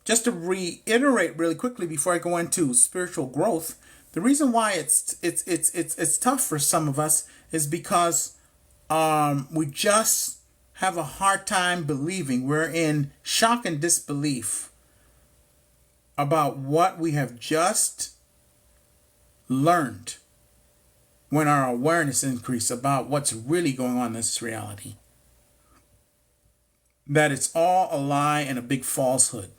Just to reiterate really quickly before I go into spiritual growth, the reason why it's tough for some of us is because we just have a hard time believing. We're in shock and disbelief about what we have just learned when our awareness increases about what's really going on in this reality. That it's all a lie and a big falsehood.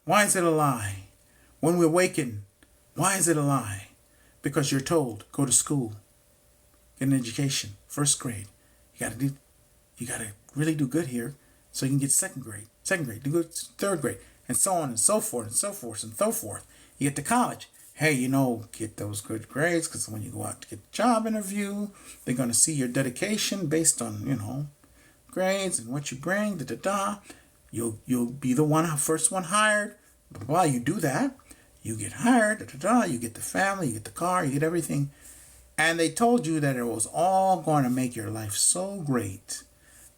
Why is it a lie? When we awaken, why is it a lie? Because you're told, go to school, get an education, first grade. You gotta really do good here so you can get second grade, do good third grade, and so on and so forth and so forth and so forth. You get to college. Hey, get those good grades because when you go out to get a job interview, they're going to see your dedication based on, grades and what you bring, da-da-da. You'll be the first one hired. But while you do that, you get hired, da-da-da. You get the family, you get the car, you get everything. And they told you that it was all going to make your life so great.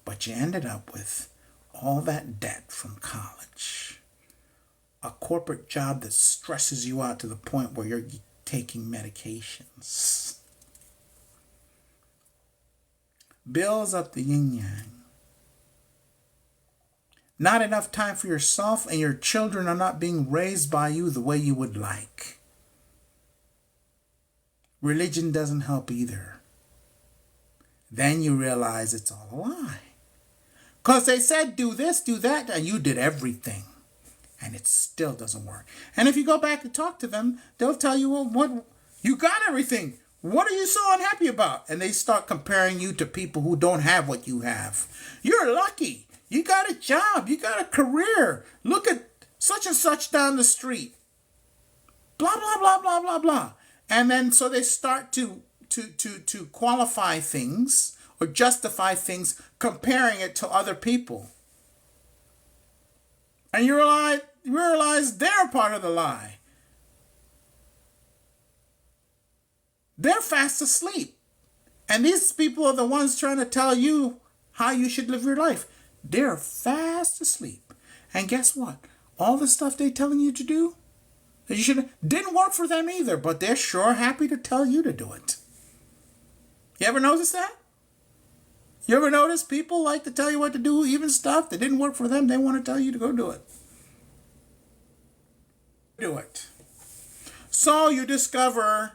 But you ended up with all that debt from college. A corporate job that stresses you out to the point where you're taking medications. Builds up the yin-yang. Not enough time for yourself, and your children are not being raised by you the way you would like. Religion doesn't help either. Then you realize it's all a lie. Because they said do this, do that, and you did everything. And it still doesn't work. And if you go back and talk to them, they'll tell you, well, what you got everything. What are you so unhappy about? And they start comparing you to people who don't have what you have. You're lucky. You got a job. You got a career. Look at such and such down the street. Blah, blah, blah, blah, blah, blah. And then so they start to qualify things or justify things, comparing it to other people. And you realize they're part of the lie. They're fast asleep. And these people are the ones trying to tell you how you should live your life. They're fast asleep. And guess what? All the stuff they're telling you to do, that you should didn't work for them either, but they're sure happy to tell you to do it. You ever notice that? You ever notice people like to tell you what to do, even stuff that didn't work for them, they want to tell you to go do it. Do it. So you discover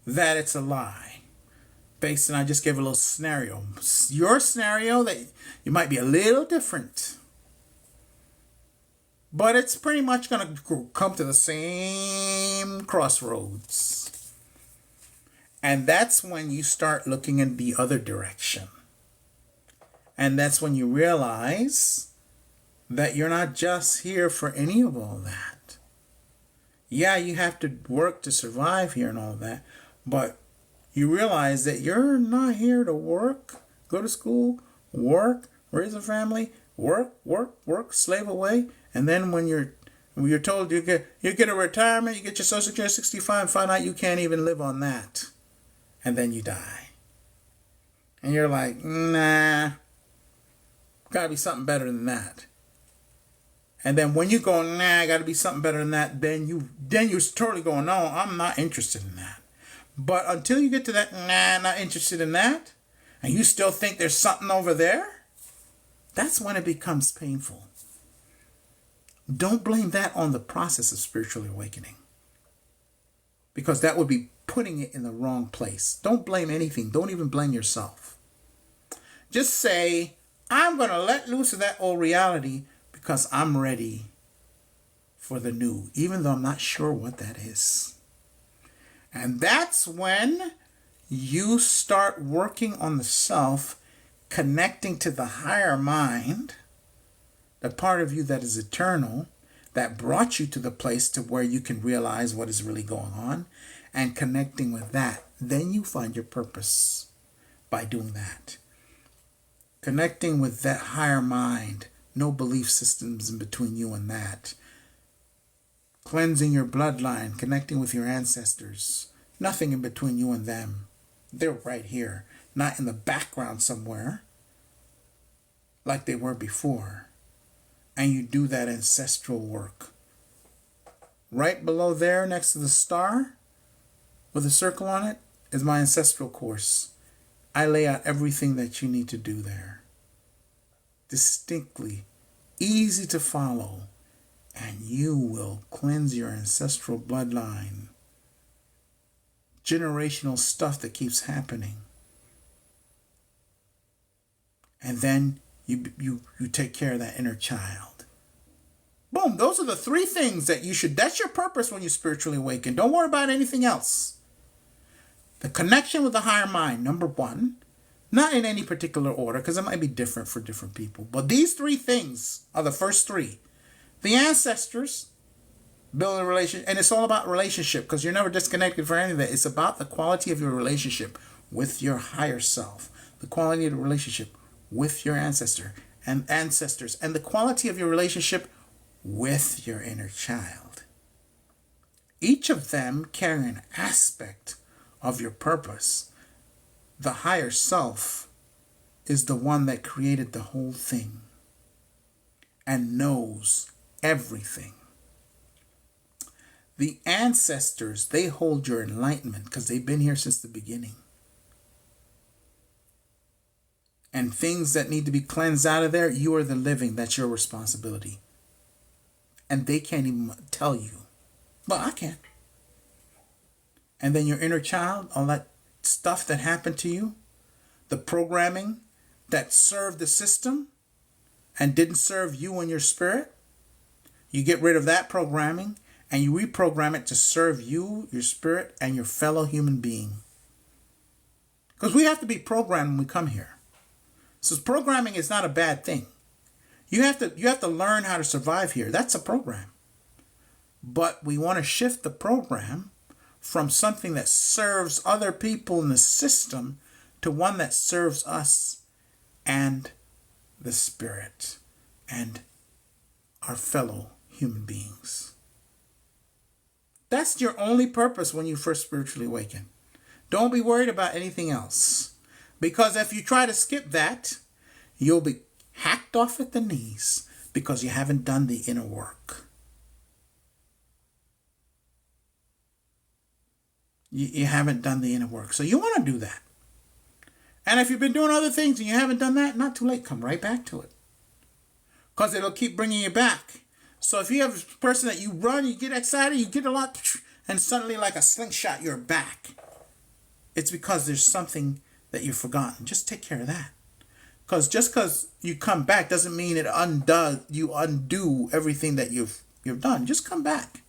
that it's a lie. Based on, I just gave a little scenario. Your scenario, that you might be a little different. But it's pretty much going to come to the same crossroads. And that's when you start looking in the other direction. And that's when you realize that you're not just here for any of all that. Yeah, you have to work to survive here and all that. But you realize that you're not here to work, go to school, work, raise a family, work, slave away. And then when you're told you get a retirement, you get your Social Security 65 and find out you can't even live on that. And then you die. And you're like, nah. Gotta be something better than that. And then when you go, nah, gotta be something better than that, then you're totally going, no, I'm not interested in that. But until you get to that, nah, not interested in that, and you still think there's something over there, that's when it becomes painful. Don't blame that on the process of spiritual awakening, because that would be putting it in the wrong place. Don't blame anything. Don't even blame yourself. Just say, I'm going to let loose of that old reality because I'm ready for the new, even though I'm not sure what that is. And that's when you start working on the self, connecting to the higher mind, the part of you that is eternal, that brought you to the place to where you can realize what is really going on, and connecting with that. Then you find your purpose by doing that. Connecting with that higher mind, no belief systems in between you and that. Cleansing your bloodline, connecting with your ancestors. Nothing in between you and them. They're right here, not in the background somewhere like they were before. and you do that ancestral work. Right below there, next to the star with a circle on it, is my ancestral course. I lay out everything that you need to do there. Distinctly, easy to follow, and you will cleanse your ancestral bloodline. Generational stuff that keeps happening. And then you take care of that inner child. Boom, those are the three things that you should, that's your purpose when you spiritually awaken. Don't worry about anything else. The connection with the higher mind, number one, not in any particular order, because it might be different for different people. But these three things are the first three. The ancestors, build a relationship, and it's all about relationship, because you're never disconnected from any of that. It's about the quality of your relationship with your higher self, the quality of the relationship with your ancestors, and the quality of your relationship with your inner child. Each of them carry an aspect of your purpose. The higher self is the one that created the whole thing and knows everything. The ancestors, they hold your enlightenment because they've been here since the beginning. And things that need to be cleansed out of there, you are the living. That's your responsibility. And they can't even tell you. But I can. And then your inner child, all that stuff that happened to you, the programming that served the system and didn't serve you and your spirit, you get rid of that programming and you reprogram it to serve you, your spirit, and your fellow human being. Because we have to be programmed when we come here. So programming is not a bad thing. You have to learn how to survive here. That's a program. But we want to shift the program from something that serves other people in the system to one that serves us and the spirit and our fellow human beings. That's your only purpose when you first spiritually awaken. Don't be worried about anything else. Because if you try to skip that, you'll be hacked off at the knees because you haven't done the inner work. You haven't done the inner work. So you want to do that. And if you've been doing other things and you haven't done that, not too late. Come right back to it. Because it'll keep bringing you back. So if you have a person that you run, you get excited, you get a lot, and suddenly like a slingshot, you're back. It's because there's something that you've forgotten. Just take care of that. Because just because you come back doesn't mean you undo everything that you've done. Just come back.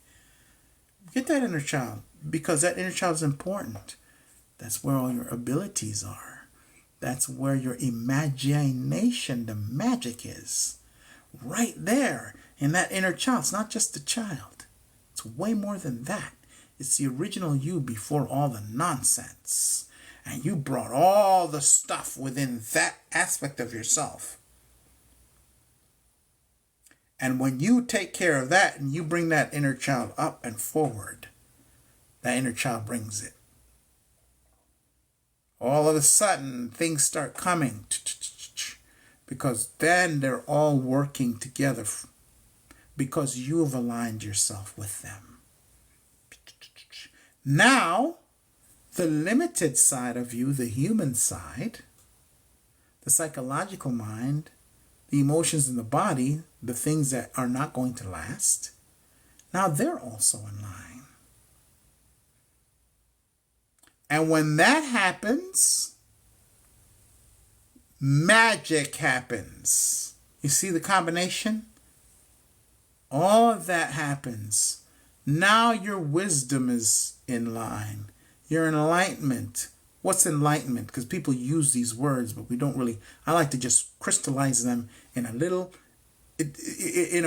Get that inner child. Because that inner child is important. That's where all your abilities are. That's where your imagination, the magic is. Right there in that inner child. It's not just the child. It's way more than that. It's the original you before all the nonsense. And you brought all the stuff within that aspect of yourself. And when you take care of that and you bring that inner child up and forward, that inner child brings it. All of a sudden, things start coming. Because then they're all working together. Because you have aligned yourself with them. Now, the limited side of you, the human side, the psychological mind, the emotions in the body, the things that are not going to last, now they're also in line. And when that happens, magic happens. You see the combination? All of that happens. Now your wisdom is in line. Your enlightenment. What's enlightenment? Because people use these words, but we don't really. I like to just crystallize them in a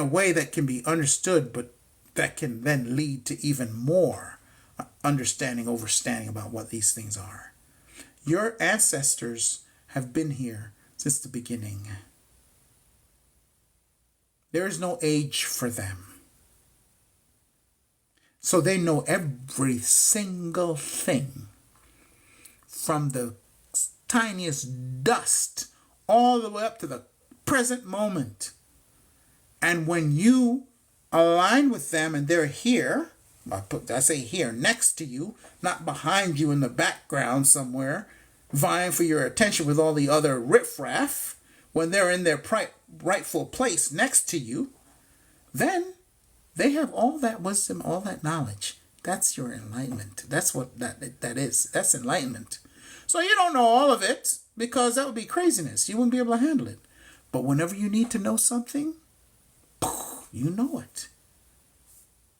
way that can be understood, but that can then lead to even more understanding about what these things are. Your ancestors have been here since the beginning. There is no age for them. So they know every single thing, from the tiniest dust all the way up to the present moment. And when you align with them and they're here, I say here, next to you, not behind you in the background somewhere, vying for your attention with all the other riffraff, when they're in their rightful place next to you, then they have all that wisdom, all that knowledge. That's your enlightenment. That's what that is. That's enlightenment. So you don't know all of it because that would be craziness. You wouldn't be able to handle it. But whenever you need to know something, you know it.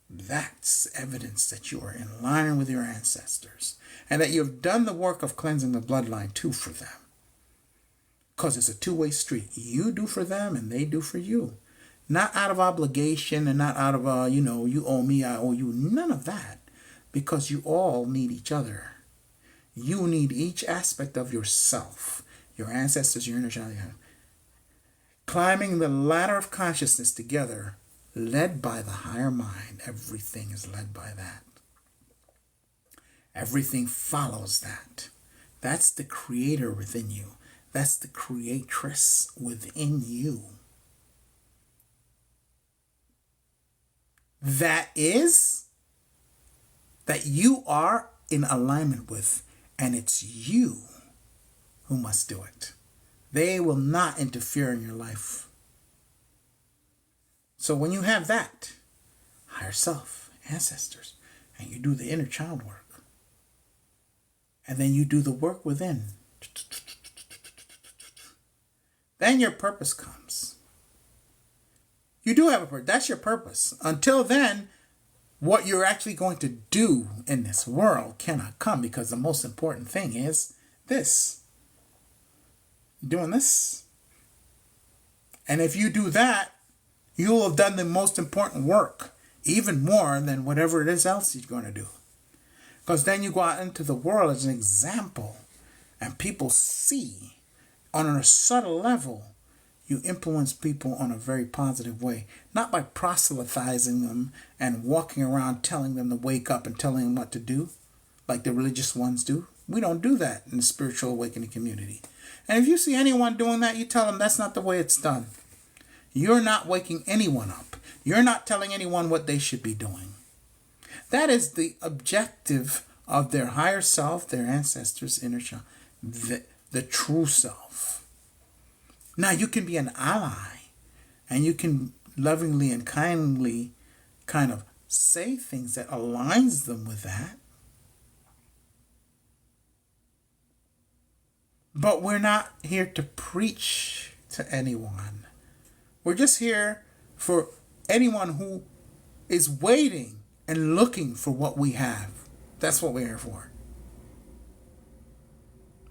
That's evidence that you are in line with your ancestors and that you've done the work of cleansing the bloodline too for them. Because it's a two-way street. You do for them and they do for you. Not out of obligation and not out of, you owe me, I owe you. None of that. Because you all need each other. You need each aspect of yourself. Your ancestors, your inner child. Climbing the ladder of consciousness together, led by the higher mind. Everything is led by that. Everything follows that. That's the creator within you. That's the creatress within you. That you are in alignment with, and it's you who must do it. They will not interfere in your life. So when you have that, higher self, ancestors, and you do the inner child work, and then you do the work within, then your purpose comes. You do have a purpose. That's your purpose. Until then, what you're actually going to do in this world cannot come, because the most important thing is this. Doing this. And if you do that, you'll have done the most important work, even more than whatever it is else you're going to do. Because then you go out into the world as an example, and people see on a subtle level, you influence people on a very positive way. Not by proselytizing them and walking around telling them to wake up and telling them what to do, like the religious ones do. We don't do that in the spiritual awakening community. And if you see anyone doing that, you tell them that's not the way it's done. You're not waking anyone up. You're not telling anyone what they should be doing. That is the objective of their higher self, their ancestors, inner child, the true self. Now you can be an ally, and you can lovingly and kindly kind of say things that aligns them with that. But we're not here to preach to anyone. We're just here for anyone who is waiting and looking for what we have. That's what we're here for.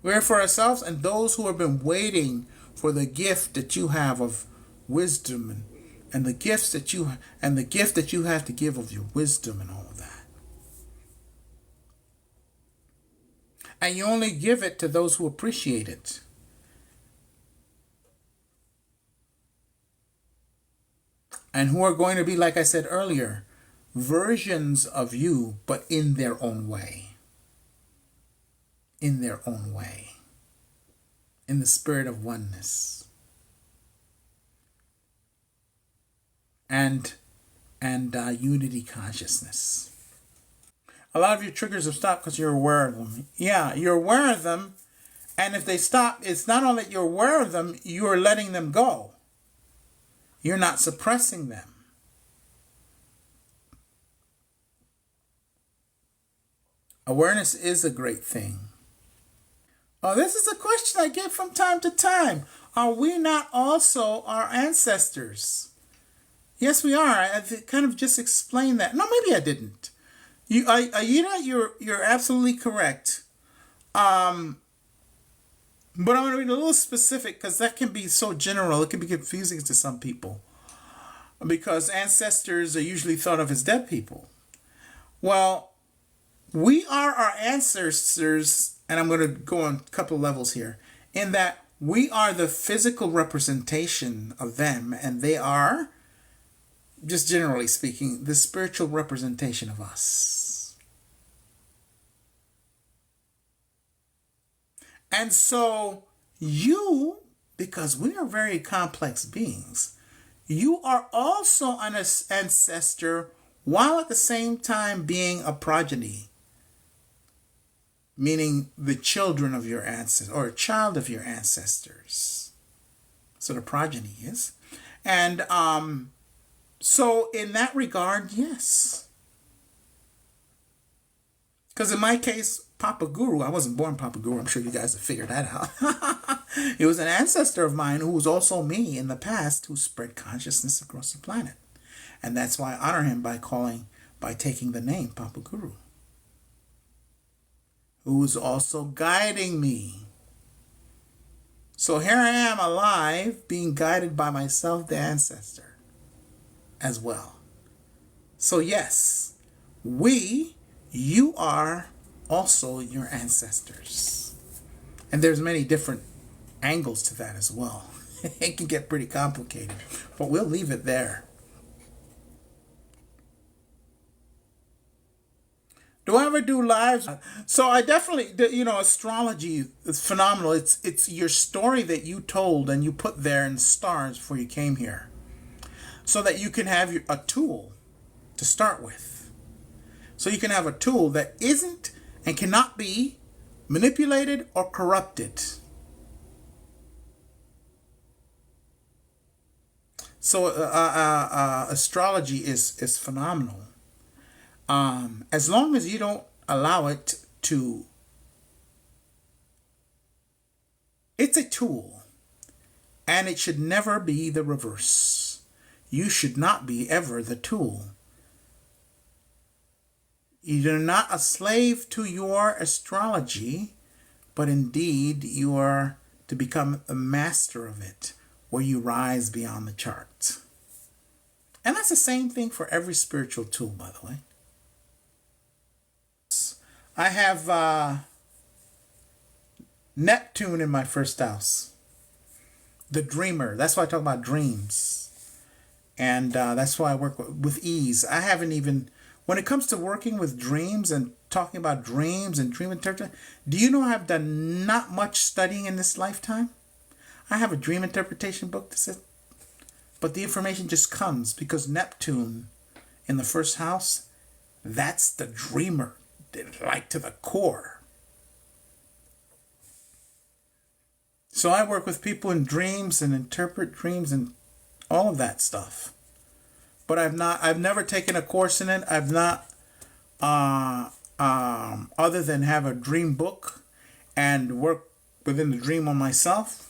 We're here for ourselves and those who have been waiting for the gift that you have of wisdom and the gift that you have to give of your wisdom and all of that. And you only give it to those who appreciate it. And who are going to be, like I said earlier, versions of you, but in their own way. In their own way. In the spirit of oneness. And unity consciousness. A lot of your triggers have stopped because you're aware of them. Yeah, you're aware of them. And if they stop, it's not only that you're aware of them, you're letting them go. You're not suppressing them. Awareness is a great thing. Oh, this is a question I get from time to time. Are we not also our ancestors? Yes, we are. I kind of just explained that. No, maybe I didn't. You're absolutely correct. But I'm going to be a little specific because that can be so general. It can be confusing to some people because ancestors are usually thought of as dead people. Well, we are our ancestors, and I'm going to go on a couple of levels here, in that we are the physical representation of them, and they are, just generally speaking, the spiritual representation of us. And so you, because we are very complex beings, you are also an ancestor while at the same time being a progeny, meaning the children of your ancestors or a child of your ancestors. So the progeny is. And so in that regard, yes. Because in my case, Papa Guru, I wasn't born Papa Guru. I'm sure you guys have figured that out. He was an ancestor of mine who was also me in the past who spread consciousness across the planet. And that's why I honor him by taking the name Papa Guru, who is also guiding me. So here I am alive, being guided by myself, the ancestor, as well. So yes, you are also your ancestors. And there's many different angles to that as well. It can get pretty complicated, but we'll leave it there. Do I ever do lives? So I definitely, astrology is phenomenal. It's your story that you told and you put there in stars before you came here, so that you can have a tool to start with. So you can have a tool that isn't and cannot be manipulated or corrupted. So astrology is phenomenal. As long as you don't allow it to, it's a tool, and it should never be the reverse. You should not be ever the tool. You're not a slave to your astrology, but indeed you are to become a master of it, where you rise beyond the chart. And that's the same thing for every spiritual tool, by the way. I have Neptune in my first house. The dreamer. That's why I talk about dreams. And that's why I work with ease. I haven't even, when it comes to working with dreams and talking about dreams and dream interpretation, do you know I've done not much studying in this lifetime? I have a dream interpretation book that says, but the information just comes because Neptune in the first house, that's the dreamer, like to the core. So I work with people in dreams and interpret dreams and all of that stuff. But I've never taken a course in it. I've not, other than have a dream book and work within the dream on myself.